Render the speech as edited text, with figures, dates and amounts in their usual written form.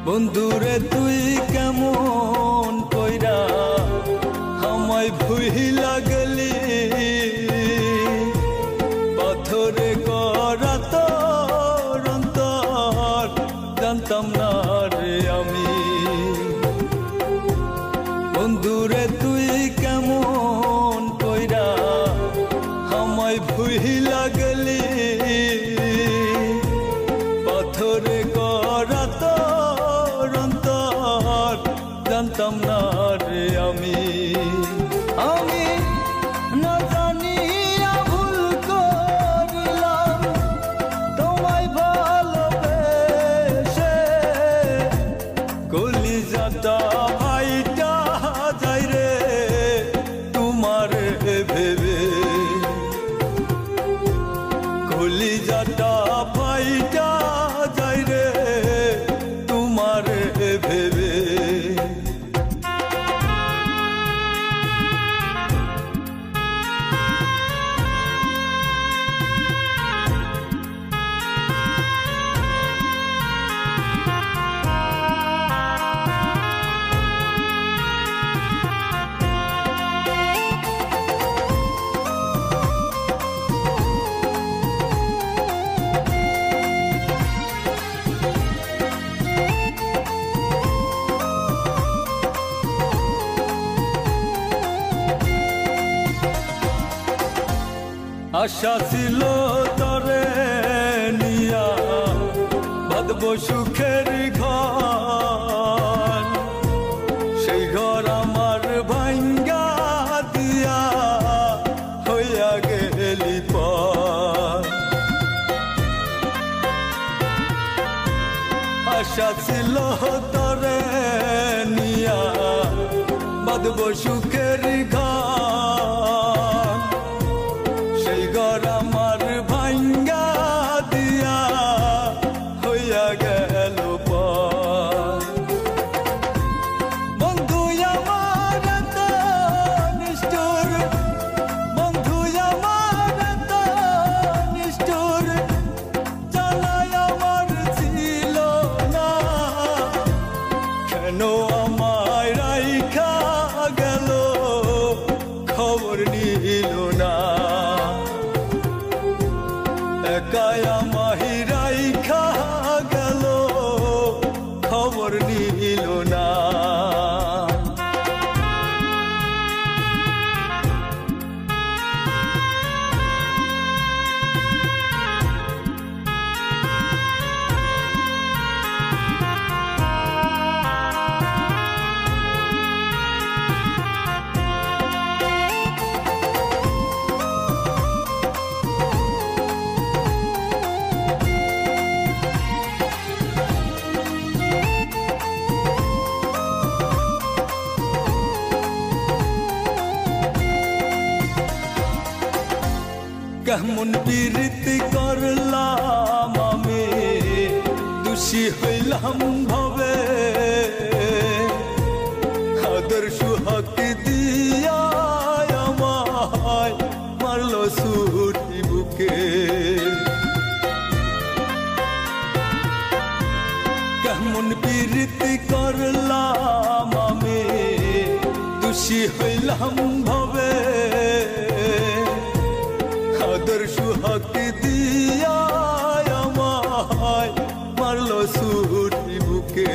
বন্ধুরে তুই কেমন কইরা আমায় ভুইলা গেলি, পাথরে করা তোর অন্তর জানতাম না রে আমি। বন্ধুরে তুই কেমন কইরা আমায় ভুইলা গেলি, পাথরে করা তোর অন্তর জানতাম না রে আমি। আমি না জানিয়া ভুল করিলাম তোমায় ভালোবেসে, কলিজাটা ভাইটা যাই রে তোমার ভেবে, কলিজাটা ভাইটা যাই রে তোমার ভেবে। আশা ছিল তরে নিয়া বাঁধব সুখের ঘর, সেই ঘর আমার ভাঙ্গা দিয়া হইয়া গেলি পর। আশা ছিল তরে নিয়া বাঁধব সুখের ঘর, সেই ঘর আমার ভাঙ্গা দিয়া হইয়া গেল পর। বন্ধু আমার এত নিষ্ঠুর, বন্ধু আমার এত নিষ্ঠুর, জানাই আমার ছিল না, কেন আমায় রাইখা গেল খবর নিল না। একাই আমায় রাইখা গেল খবর নিল না। কেমন প্রীতি করলাম আমি, দোষী হইলাম ভবে, আদর সুহাগ দিয়া আমায় মারল ছুটি বুকে। কেমন প্রীতি করলাম আমি, দোষী হইলাম ভবে, আদর সুহাগ দিয়া আমায় মারল ছুটি বুকে।